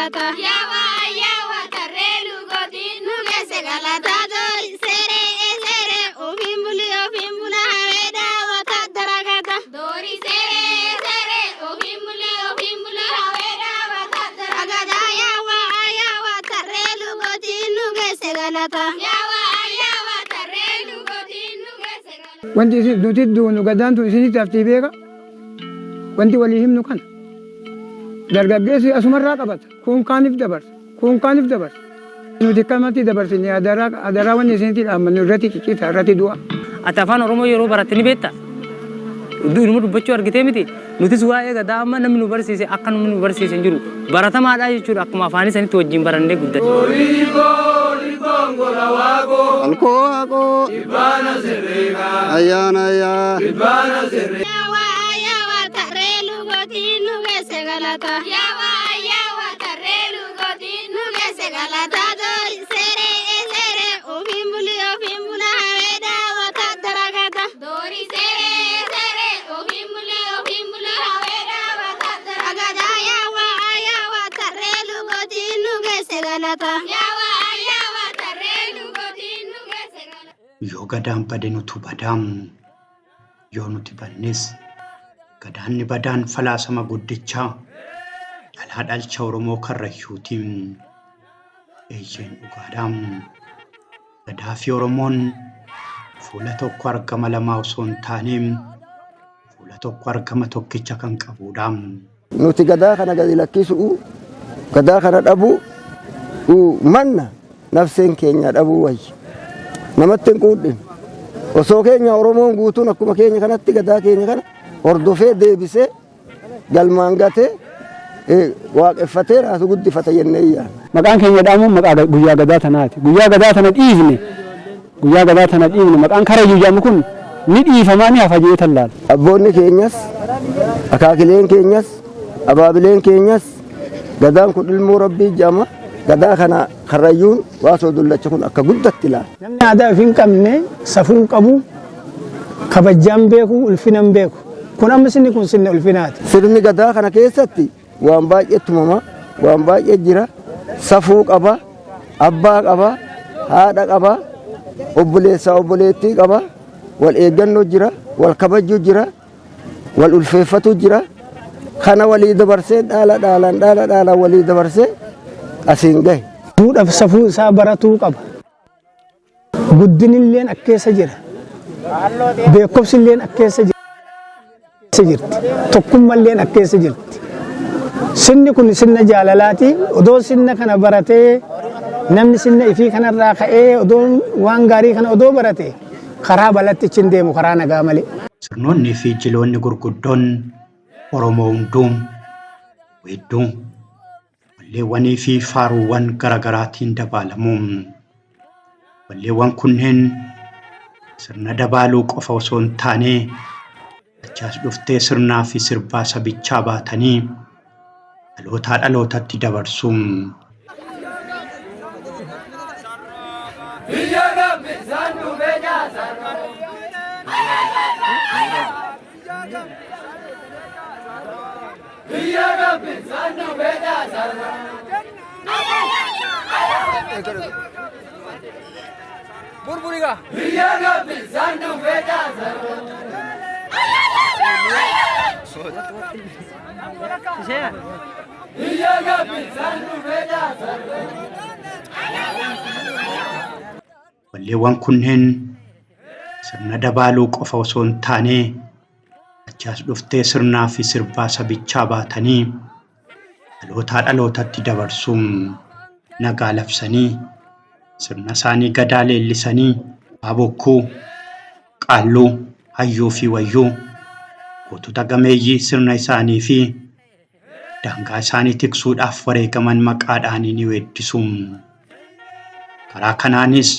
galata yawa tarelu goti nugese galata dori sere ofimbula haweda wata daragata dori sere ofimbula haweda wata daragata yawa tarelu goti nugese galata yawa tarelu goti nugese galata wanti nuti duunu gadaan tun isinii taftii beeka wanti walii himnu kana dargaggeessi asumarraa qabata kun kaaniif dabarsa nuti kamatti dabarsine adaraa wanni isinitti dhaammannu irratti ciccita irratti du'a. Ati afaan Oromoo yeroo baratte ni beektaa? Ilmu dubbachuu argitee miti nutis waa'ee gadaa amma namni nu barsiise akka namni nu barsiise hin jiru baratamaadha jechuudha akkuma afaan isaaniitti wajjin barannee guddanne. Alkoo Ibana Serega Ayana Ibana Serega yawa tarelu goti nugese galata yawa tarelu goti nugese galata dori sere ofimbula haweda wata daragata dori sere ofimbula haweda wata daragata yawa tarelu goti nugese galata yawa tarelu goti nugese galata Yoo gadaan bade nutu badaam yoo nuti bannes gadaanni badaan falaasama guddichaa dhalaa dhalcha Oromoo karrayyuutiin eeyyeen dhugaadhaam gadaa fi Oromoon fuula tokko argama lamaa osoo hin taaneem fuula tokko argama tokkicha kan qabuudhaam. nuti gadaa kana gadi lakkisuu gadaa kana dhabuu manna nafseen keenya dhabuu wayya namatti hin quudhin osoo keenya Oromoon guutuun akkuma keenya kanatti gadaa keenya kana hordofee deebisee galmaan gatee waaqeffatee raasu guddifata jennee iyyaa. Maqaan keenya dhaamuun maqaa guyyaa gadaa tanaati. Guyyaa gadaa tana dhiifne maqaan Karrayyuu jedhamu kun ni dhiifamaa ni hafa jee tallaala. Abboonni keenyas akaakileen keenyas abaabileen keenyas gadaan kun ilmoo rabbii jedhama. Gadaa kana Karrayyuun waasoo dullacha kun akka guddatti ilaala. Namni aadaa ofii hin qabne safuu hin qabu kabajaan beeku ulfinan beeku. Kun amma sinni kun sinni ulfinaati. Sirni gadaa kana keessatti waan baay'eetu mama waan baay'ee jira safuu qaba abbaa qaba haadha qaba obboleessaa obboleettii qaba wal eeggannoo jira wal kabajuu jira wal ulfeeffatu jira kana walii dabarsee dhaala walii dabarsee asiin gahe. Duudhaaf safuu isaa baratuu qaba. Guddinilleen akkeessa jira. Beekumsilleen akkeessa jirti. Tokkummalleen akkeessa jirti. Sinni kun sinna jaalalaati. Odoo sinna kana baratee namni sinna ifii kanarraa ka'ee odoo waan gaarii kana odoo barate karaa balatti hin deemu karaa nagaa malee. Sirnoonni fi jiloonni gurguddoon Oromoo hunduun weedduun walleewwanii fi faaruuwwan garaagaraatiin dabaalamuun walleewwan kunneen sirna dabaaluu qofa osoo hin taane achaas dhuftee sirnaa fi sirbaa sabichaa baatanii dhalootaa dhalootatti dabarsuun. Burburiga. Walleewwan kunneen sirna dabaaluu qofa osoo hin taane achaas dhuftee sirnaa fi sirbaa sabichaa baatanii dhalootaa dhalootatti dabarsuun nagaa labsanii sirna isaanii gadaa leellisanii baabokkuu qaalluu hayyuu fi wayyuu gootota gameeyyii sirna isaanii fi daangaa isaanii tiksuudhaaf wareegaman maqaadhaanii ni weeddisuun karaa kanaanis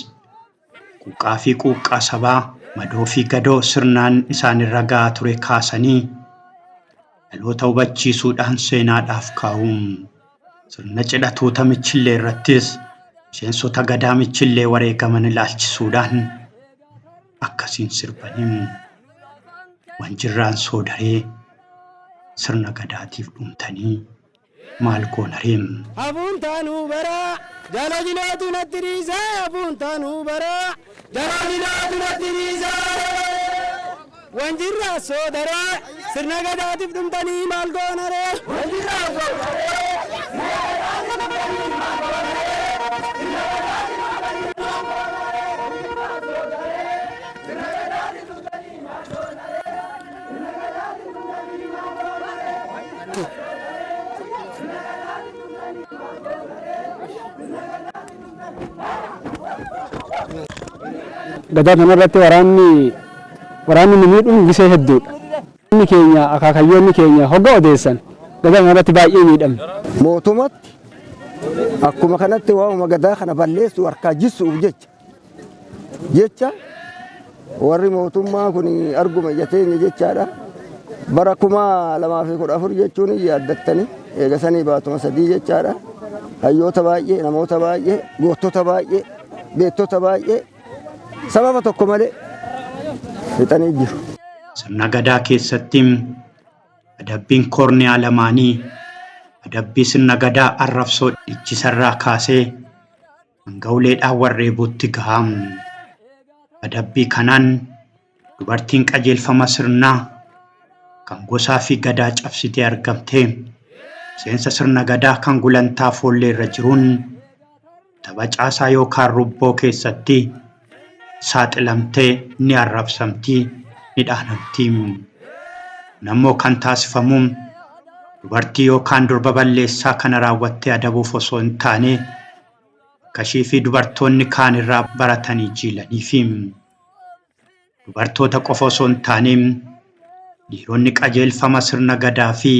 quuqqaa fi quuqqaa sabaa madoo fi gadoo sirnaan isaanirra gahaa ture kaasanii dhaloota hubachiisuudhaan seenaadhaaf kaa'uun sirna cidhatoota michillee irrattis miseensota gadaa michillee wareegaman ilaalchisuudhaan akkasiin sirbaniin wanjirraan soodaree sirna gadaatiif dhumtanii maal goona reem. Abuun taanuu bara jala jinaatu natti dhiisaa abuun taanuu bara jala jinaatu natti dhiisaa wanjirraa soodaree sirna gadaatiif dhumtanii maal goona ree wanjirraa soodaree gadaa kanarratti waraanni nu miidhuun gisee hedduudha. Inni keenya akaakayyoonni keenya hogga odeessan gadaa kanarratti baay'ee miidhamne. Mootummaatti akkuma kanatti waa'uma gadaa kana balleessu harkaa jissuuf jecha warri mootummaa kun arguma jateenya jechaadha. Bara 2014 jechuun yaaddattanii eegasanii baatuma 3 jechaadha. Hayyoota baay'ee, namoota baay'ee, goottota baay'ee, beektota baay'ee sababa tokko malee fixanii jiru. Sirna gadaa keessatti adabbiin koorniyaa lamaanii adabbii sirna gadaa arrabsoo dhichisarraa kaasee hanga uleedhaan warreebuutti gahaam. Adabbii kanaan dubartiin qajeelfama sirnaa kan gosaa fi gadaa cabsitee argamte seensa sirna gadaa kan gulantaa foollee irra jiruun tapha caasaa yookaan rubboo keessatti saaxilamtee ni arrabsamti ni dhaanamti. Nammoo kan taasifamu dubartii yookaan durba balleessaa kana raawwattee adabuuf osoo hin taane akkashii fi dubartoonni kaan irraa baratanii jiilanii fi dubartoota qofa osoo hin taane dhiironni qajeelfama sirna gadaa fi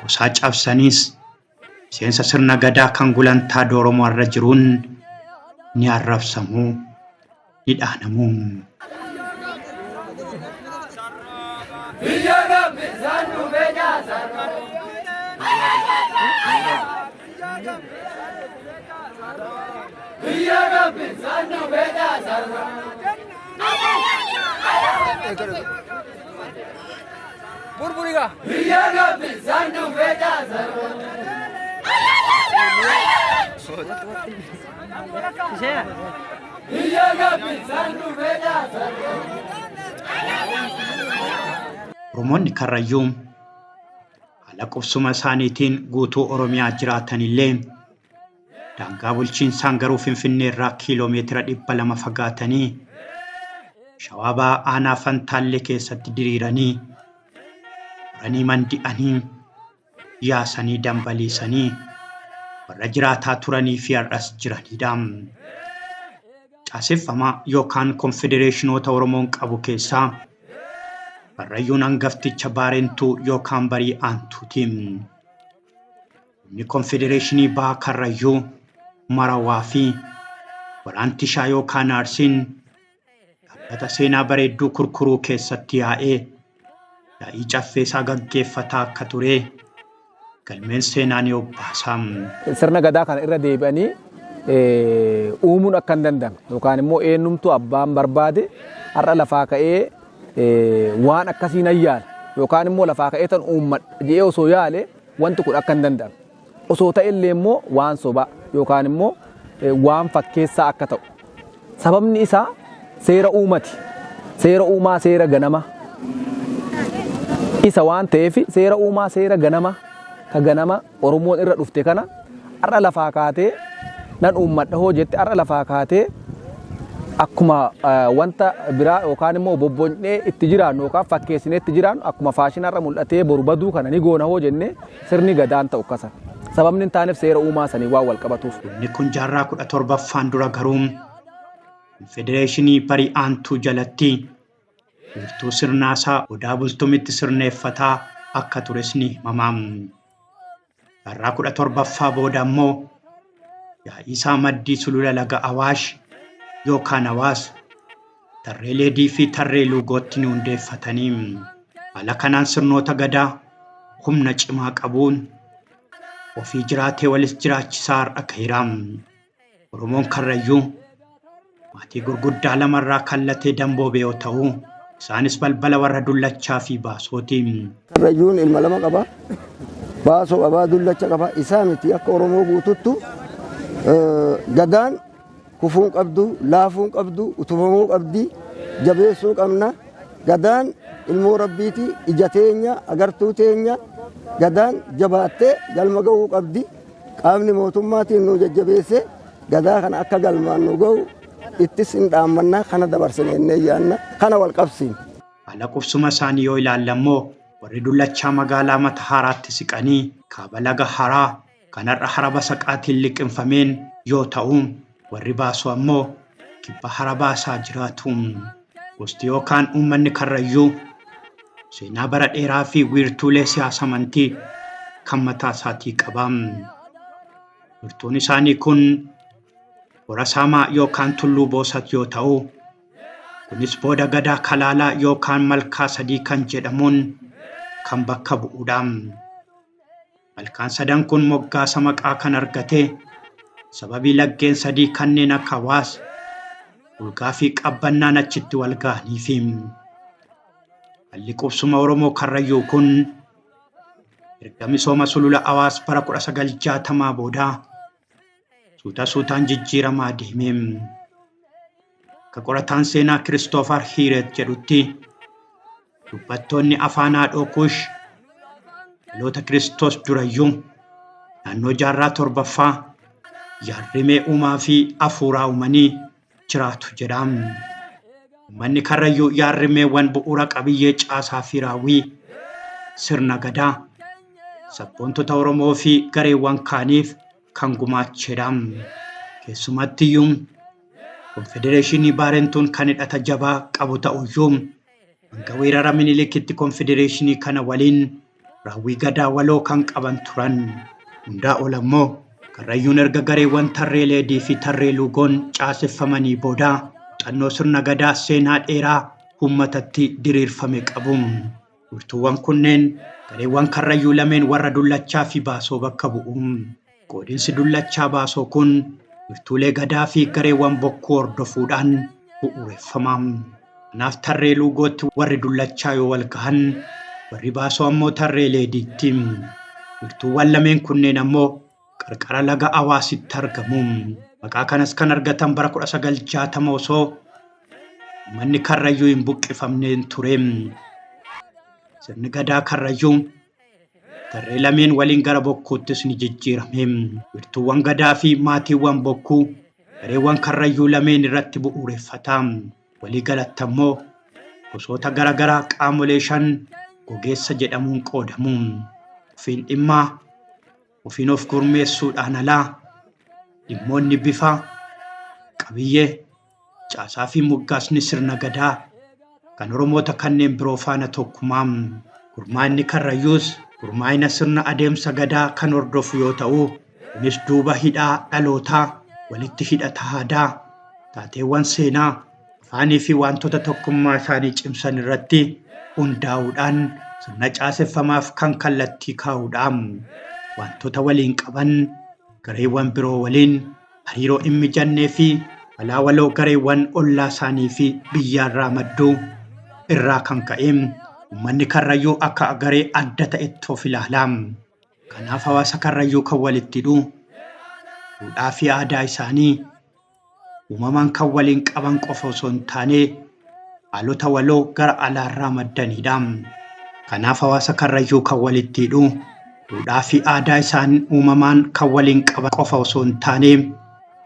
gosaa cabsaniis seensa sirna gadaa kan gulantaa Oromoo irra jiruun ni arrabsamu ni dhaanamu. Oromoonni Karrayyuu haala qubsuma isaaniitiin guutuu Oromiyaa jiraatanillee daangaa bulchiinsaan garuu Finfinnee irraa kiiloomeetira 200 fagaatanii Shawaabaa aanaa Fantaallee keessatti diriiranii waranii mandi'anii yaasanii dambaliisanii warra jiraataa turanii fi har'as jiranidha. Caaseffama yookaan konfedereeshinoota Oromoon qabu keessaa Karrayyuun hangafticha Baarentuu yookaan Barii Aantuuti. Inni konfedereeshinii Bahaa Karrayyuu Marawaa fi Waraantishaa yookaan Arsiin dhaabbata seenaa bareedduu kurkuruu keessatti yaa'ee yaa'ii caffeesaa gaggeeffataa akka ture galmeen seenaa ni obbaasa. Sirna gadaa kana irra deebi'anii uumuun akka hin danda'amne yookaan immoo eenyumtuu abbaan barbaade har'a lafaa ka'ee waan akkasiin ayyaana yookaan immoo lafaa ka'ee tan uummadha jedhee osoo yaale wanti kun akka hin danda'amne. Osoo ta'ellee immoo waan sobaa yookaan immoo waan fakkeessaa akka ta'u. Sababni isaa seera uumati. Seera uumaa seera ganama. Isa waan ta'eef seera uumaa seera ganama ka ganama Oromoon irra dhufte kana har'a lafaa kaatee nan uummadha hoo jette har'a lafaa kaatee akkuma wanta biraa yookaan immoo bobbonyee itti jiraannu yookaan fakkeessinee itti jiraannu akkuma faashinarra mul'atee boru baduu kana ni goona hoo jenne sirni gadaan ta'u akkasa. Sababni hin taaneef seera uumaa sanii waan wal qabatuuf. Inni kun jaarraa 17ffaan dura garuu federeeshinii Barii Aantuu jalatti wiirtuu sirnaasaa odaa bultumitti sirneeffataa akka tures ni himama. Jaarraa 17ffaa booda immoo yaa'iisaa maddii sulula laga Awaash yookaan Hawaas tarree leedii fi tarree luugootti ni hundeeffatanii haala kanaan sirnoota gadaa humna cimaa qabuun ofii jiraatee walis jiraachisaa har'a gaheera. Oromoon Karrayyuu maatii gurguddaa lamarraa kallatee damboobee yoo ta'u isaanis balbala warra dullachaa fi baasooti. Karrayyuun ilma lama qaba. baasoo qabaa dullacha qabaa isaa miti akka Oromoo guututtu gadaan kufuun qabdu laafuun qabdu utubamuu qabdi jabeessuu qabna gadaan ilmoo rabbiiti ija teenya agartuu teenya gadaan jabaattee galma ga'uu qabdi qaamni mootummaatiin nu jajjabeesse gadaa kana akka galmaan nu ga'u ittis hin dhaammannaa kana dabarsinee yaanna kana wal qabsiin. Haala qubsuma isaanii yoo ilaallammoo warri dullachaa magaalaa Matahaaraatti siqanii kaaba laga Haraa kanarra hara basaqaatiin liqinfameen yoo ta'u warri baasoo ammoo kibba hara baasaa jiraatu. Gosti yookaan uummanni Karrayyuu seenaa bara dheeraa fi wiirtuulee siyaasa amantii kan mataa isaatii qaba. Wiirtuun isaanii kun hora Saamaa yookaan Tulluu Boosat yoo ta'u kunis booda gadaa Kalaalaa yookaan Malkaa Sadii kan jedhamuun kan bakka bu'uudha. Malkaan sadan kun moggaasa maqaa kan argate sababii laggeen sadii kanneen akka Awaas, Ulgaa fi Qabbannaan achitti wal ga'aniifi. Haalli qubsuma Oromoo Karrayyuu kun erga misooma sulula Awaas bara 1960 booda suutaan jijjiiramaa deeme. Akka qorataan seenaa Kiristoofer Hiiret jedhutti dubbattoonni afaan haadhoo Kuush dhaloota Kiristoos durayyuu naannoo jaarraa 7ffaa yaarrimee uumaa fi afuuraa uumanii jiraatu jedha. Uummanni Karrayyuu yaarrimeewwan bu'uura qabiyyee caasaa fi raawwii sirna gadaa sabboontota Oromoo fi gareewwan kaaniif kan gumaachedha. Keessumattiyyuu Konfedereeshinii Baarentuun kan hidhata jabaa qabu ta'uyyuu hanga weerara Minilikitti konfedereeshinii kana waliin raawwii gadaa waloo kan qaban turan. Hundaa ol ammoo Karrayyuun erga gareewwan tarree Leedii fi tarree Luugoon caaseffamanii booda muuxannoo sirna gadaa seenaa dheeraa uummatatti diriirfame qabu. Wiirtuuwwan kunneen gareewwan Karrayyuu lameen warra dullachaa fi baasoo bakka bu'u. Qoodinsi dullachaa baasoo kun wiirtuulee gadaa fi gareewwan bokkuu hordofuudhaan bu'uureffama. Kanaaf tarree Luugootti warri dullachaa yoo wal gahan warri baasoo ammoo tarree Leediitti. Wiirtuuwwan lameen kunneen ammoo qarqara laga Awaasitti argamu. Maqaa kanas kan argatan bara 1960 osoo uummanni Karrayyuu hin buqqifamneen ture. Sirni gadaa Karrayyuu tarree lameen waliin gara bokkuuttis ni jijjiirame. Wiirtuuwwan gadaa fi maatiiwwan bokkuu gareewwan Karrayyuu lameen irratti bu'uureffata. Walii galatti ammoo gosoota garaagaraa qaamolee 5 gogeessa jedhamuun qoodamu. Ofiin dhimmaa ofiin of gurmeessuudhaan alaa dhimmoonni bifa qabiyyee caasaa fi moggaasni sirna gadaa kan Oromoota kanneen biroo faana tokkummaa. Gurmaa'inni Karrayyuus gurmaa'ina sirna adeemsa gadaa kan hordofu yoo ta'u kunis duuba hidhaa dhalootaa walitti hidhata aadaa taateewwan seenaa afaanii fi wantoota tokkummaa isaanii cimsan irratti hundaa'uudhaan sirna caaseffamaaf kan kallattii kaa'uudha. Wantoota waliin qaban gareewwan biroo waliin hariiroo hin mijannee fi balaa waloo gareewwan ollaa isaanii fi biyyaarraa madduu irraa kan ka'e uummanni Karrayyuu akka garee adda ta'etti of ilaala. Kanaaf hawaasa Karrayyuu kan walitti hidhu duudhaa fi aadaa isaanii uumamaan kan waliin qaban qofa osoo hin taane haalota waloo gara alaarraa maddanidha. Kanaaf hawaasa Karrayyuu kan walitti hidhu duudhaa fi aadaa isaan uumamaan kan waliin qaban qofa osoo hin taane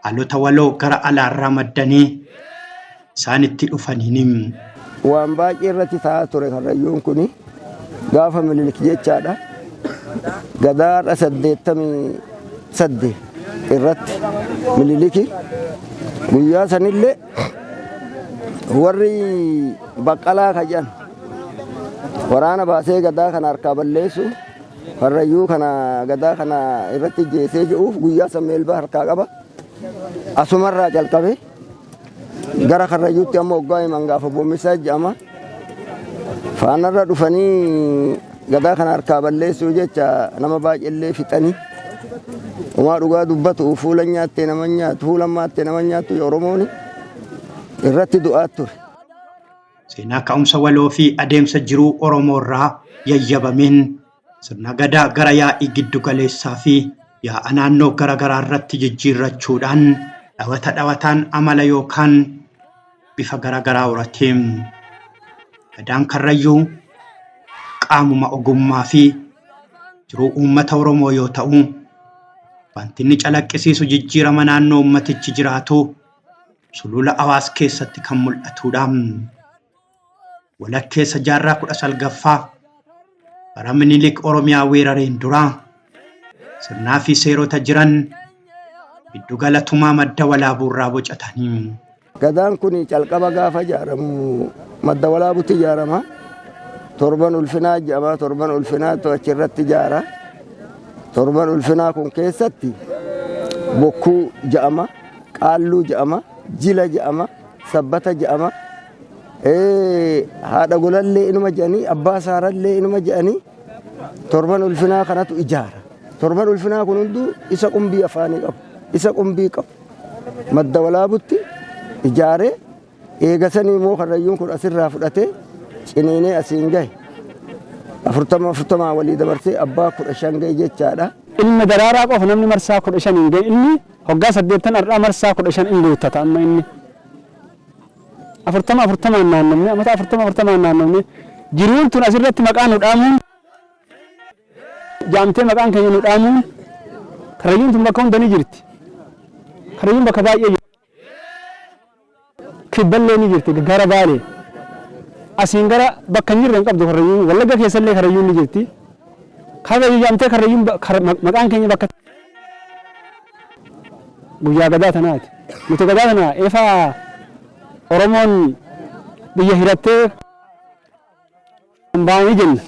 haalota waloo gara alaarraa maddanii isaan itti dhufaniin. Waan baay'ee irratti taa'aa ture Karrayyuun kuni gaafa Minilik jechaadha. Gadaadha 88 irratti Miniliki guyyaa sanillee warri Baqqalaa kajan waraana baasee gadaa kana harkaa balleessu Karrayyuu kana gadaa kana irratti jeesee jiruuf guyyaa san meelbaa harkaa qaba. Asumarraa jalqabe gara Karrayyuutti amma waggaa himan gaafa boommisaa jedhama. Faanarra dhufanii gadaa kana harkaa balleessuu jecha nama baay'eellee fixanii umaa dhugaa dubbatu fuula nyaattee nama nyaatu fuula maattee nama nyaattu Oromoon irratti du'aa ture. Seenaa ka'umsa waloo fi adeemsa jiruu Oromoo irraa yayyabameen sirna gadaa gara yaa'ii giddu galeessaa fi yaa'a naannoo garaagaraa irratti jijjiirrachuudhaan dhawataan amala yookaan bifa garaagaraa horatee gadaan Karrayyuu qaamuma ogummaa fi jiruu uummata Oromoo yoo ta'u wanti inni calaqqisiisu jijjiirama naannoo uummatichi jiraatu sulula Awaas keessatti kan mul'atudha. Walakkeessa jaarraa 19ffaa bara Minilik Oromiyaa weerareen dura sirnaa fi seerota jiran giddugala tumaa madda walaabuurraa bocatanii. Gadaan kun calqaba gaafa ijaaramu madda walaabuutti ijaarama. Torban ulfinaa jedhama. Torban ulfinaa achirratti ijaara. Torban ulfinaa kun keessatti bokkuu jedhama, qaalluu jedhama, jila jedhama, sabbata jedhama. Haadha golallee inuma jedhanii, abbaa saarallee inuma jedhanii torban ulfinaa kanatu ijaara. Torban ulfinaa kun hunduu isa qumbii afaanii qabu, isa qumbii qabu. Madda walaabuutti ijaaree eegasanii immoo Karrayyuun kun asirraa fudhatee ciniinee asiin gahe 40 walii dabarsee abbaa 15 gahe jechaadha. Ilma daraaraa qofa namni marsaa 15 hin gahe inni hoggaa 8 har'aa marsaa 15 hin guuttata amma inni 40 naannofne amata 40 naannofne jiruun tun asirratti maqaan nu dhaamuun jaamtee maqaan keenya nu dhaamuun Karrayyuun tun bakka hunda ni jirti. Karrayyuun bakka baay'ee kibballee ni jirti gara Baalee asiin gara bakka hin jirre hin qabdu Karrayyuun Wallagga keessallee Karrayyuun ni jirti. Karrayyuu jaamtee Karrayyuun maqaan keenya bakka guyyaa gadaa tanaati. Nuti gadaa tanaa eefaa Oromoon biyya hirattee baanii jenna.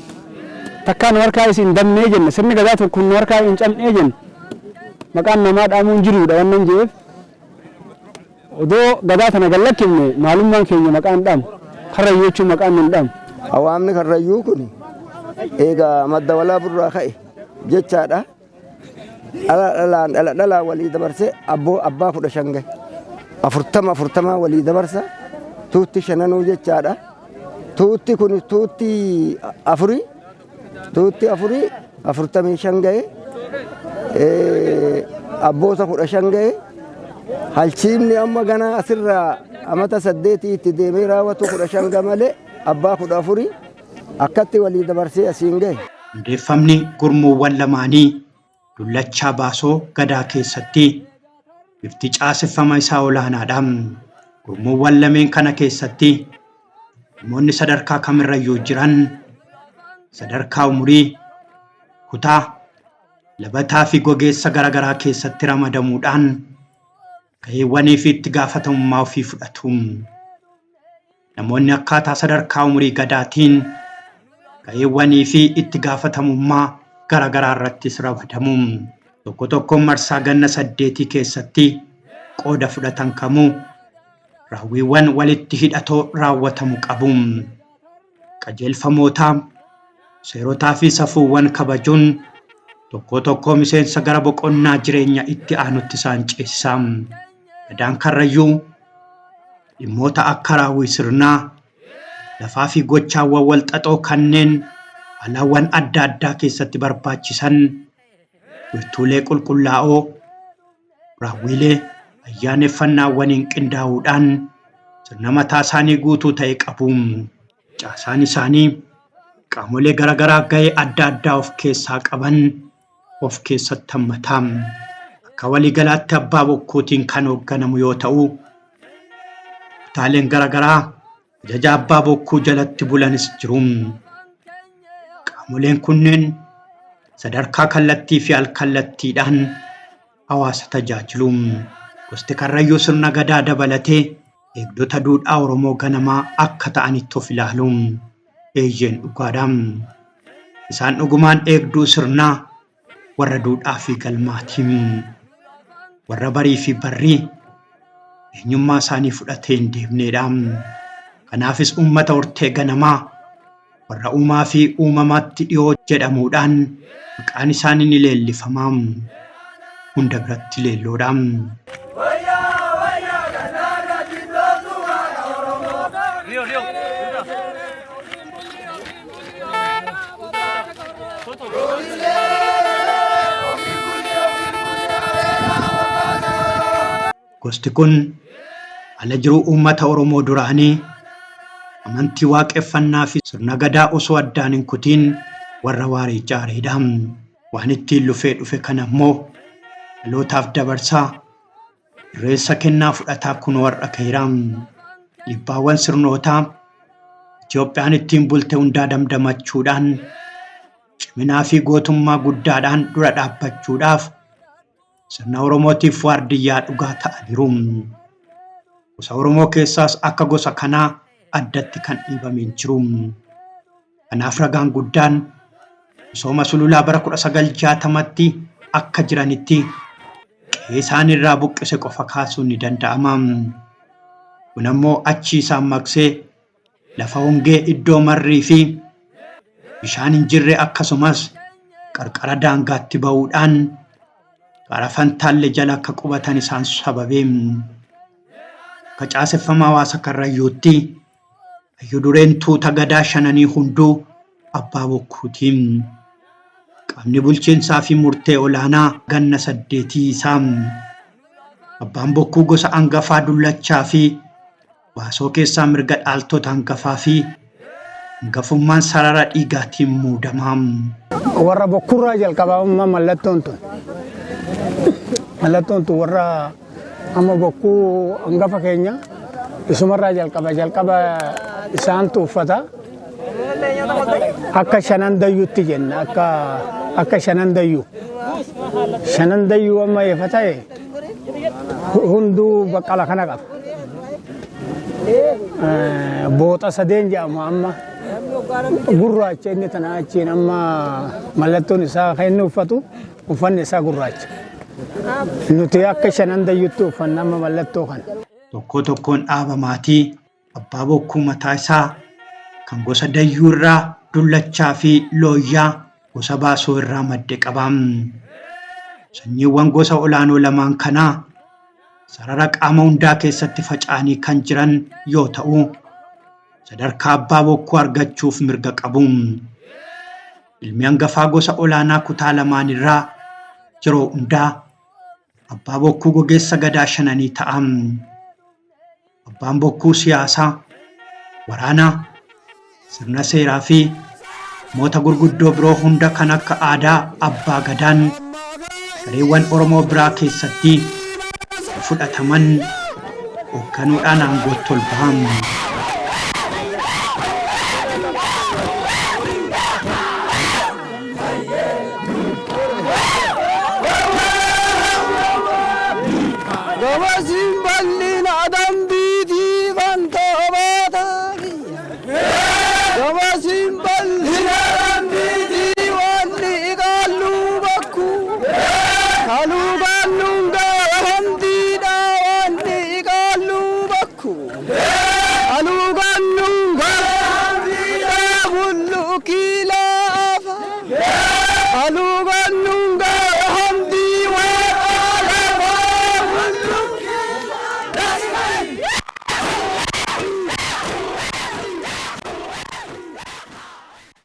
Takkaan warkaa isin damnee jenna. Sirni gadaa tokko nu warkaa hin camnee jenna. Maqaan namaa dhaamuun jiruudha wannan jeef. Odoo gadaa tana gallakkifne maalummaan keenya maqaan dhaamu. Karrayyuu jechuun maqaan nun dhaamu. Hawaamni Karrayyuu kun egaa madda walaaburraa ka'e jechaadha. Dhalaan walii dabarsee abbaa 15 gahe. 40 walii dabarsa tuutti 5 jechaadha. Tuutti kun tuutti 4 45 gahe. Abboota 15 gahe. Halchiinni amma ganaa asirraa amata 8 itti deemee raawwatu 15 malee abbaa 14 akkatti walii dabarsee asiin gahe. Hundeeffamni gurmuuwwan lamaanii dullachaa baasoo gadaa keessatti bifti caaseffama isaa olaanaadha. Gurmuuwwan lameen kana keessatti namoonni sadarkaa kamirrayyuu jiran sadarkaa umurii, kutaa, labataa fi gogeessa garaagaraa keessatti ramadamuudhaan gaheewwanii fi itti gaafatamummaa ofii fudhatu. Namoonni akkaataa sadarkaa umurii gadaatiin gaheewwanii fi itti gaafatamummaa garaagaraa irrattis ramadamu. Tokko tokkoon marsaa ganna 8 keessatti qooda fudhatan kamuu raawwiiwwan walitti hidhatoo raawwatamu qabu. Qajeelfamoota, seerotaa fi safuuwwan kabajuun tokko tokko miseensa gara boqonnaa jireenya itti aanutti isaan ceesisa. Gadaan Karrayyuu dhimmoota akka raawwii sirnaa, lafaa fi gochaawwan walxaxoo kanneen alaawwan adda addaa keessatti barbaachisan wirtuulee qulqullaa'oo raawwiilee ayyaaneffannaawwaniin qindaa'uudhaan sirna mataa isaanii guutuu ta'e qabu. Caasaan isaanii qaamolee garaagaraa gahee adda addaa of keessaa qaban of keessatti hammata. Akka waliigalaatti abbaa bokkuutiin kan hoogganamu yoo ta'u kutaaleen garaagaraa ajaja abbaa bokkuu jalatti bulanis jiru. Qaamoleen kunneen sadarkaa kallattii fi alkallattiidhaan hawaasa tajaajilu. Gosti Karrayyuu sirna gadaa dabalatee eegdota duudhaa Oromoo ganamaa akka ta'anitti of ilaalu. Eeyyeen dhugaadha. Isaan dhugumaan eegduu sirnaa warra duudhaa fi galmaati. Warra barii fi barrii eenyummaa isaanii fudhatee hin deemnedha. Kanaafis uummata hortee ganamaa warra uumaa fi uumamaatti dhiyoo jedhamuudhaan maqaan isaanii ni leellifama. Hunda biratti leelloodha. Leo. Gosti kun ala jiruu uummata Oromoo duraanii amantii waaqeffannaa fi sirna gadaa osoo addaan hin kutiin warra waarii ijaareedha. Waan ittiin lufee dhufe kana immoo dhalootaaf dabarsaa irreessa kennaa fudhataa kun warra keeraa. Dhibbaawwan sirnootaa Itoophiyaan ittiin bulte hundaa damdamachuudhaan ciminaa fi gootummaa guddaadhaan dura dhaabbachuudhaaf sirna Oromootiif waardiyyaa dhugaa ta'aniiru. Gosa Oromoo keessaas akka gosa kanaa addatti kan dhiibame hin jiru. Kanaaf ragaan guddaan misooma sululaa bara 1960tti akka jiranitti qe'ee isaan irraa buqqise qofa kaasuun ni danda'ama. Kun ammoo achi isaan maqsee lafa hongee iddoo marrii fi bishaan hin jirre akkasumas qarqara daangaatti ba'uudhaan gara Fantaallee jala akka qubatan isaan sababee akka caaseffama hawaasa Karrayyuutti hayyuu dureen tuuta gadaa shananii hunduu abbaa bokkuuti. Qaamni bulchiinsaa fi murtee olaanaa ganna 8 isaa abbaan bokkuu gosa hangafaa dullachaa fi baasoo keessaa mirga dhaaltota hangafaa fi hangafummaan sarara dhiigaatiin muudamaa. Warra bokkurraa jalqabaa mallattoon tun. Mallattoon tun warra amma bokkuu hangafa keenya isumarraa jalqaba isaantu uffata. Akka shanan dayyuutti jenna akka shanan dayyuu. Shanan dayyuu amma eefa ta'e hunduu baqqala kana qaba. Booxa sadeen jedhamu amma gurraacha inni tana achiin amma mallattoon isaa kan inni uffatu uffanni isaa gurraacha. Nuti akka shanan dayyuutti uffanna amma mallattoo kana. Tokko tokkoon dhaaba maatii abbaa bokkuu mataa isaa kan gosa dayyuu irraa dullachaa fi looyyaa gosa baasoo irraa madde qaba. Sanyiiwwan gosa olaanoo lamaan kanaa sarara qaama hundaa keessatti faca'anii kan jiran yoo ta'u sadarkaa abbaa bokkuu argachuuf mirga qabu. Ilmi hangafaa gosa olaanaa kutaa lamaan irraa yeroo hundaa abbaa bokkuu gogeessa gadaa shananii ta'a. Abbaan bokkuu siyaasaa, waraanaa, sirna seeraa fi moota gurguddoo biroo hunda kan akka aadaa abbaa gadaan gareewwan Oromoo biraa keessatti fudhataman hoogganuudhaan aangootti ol bahamu.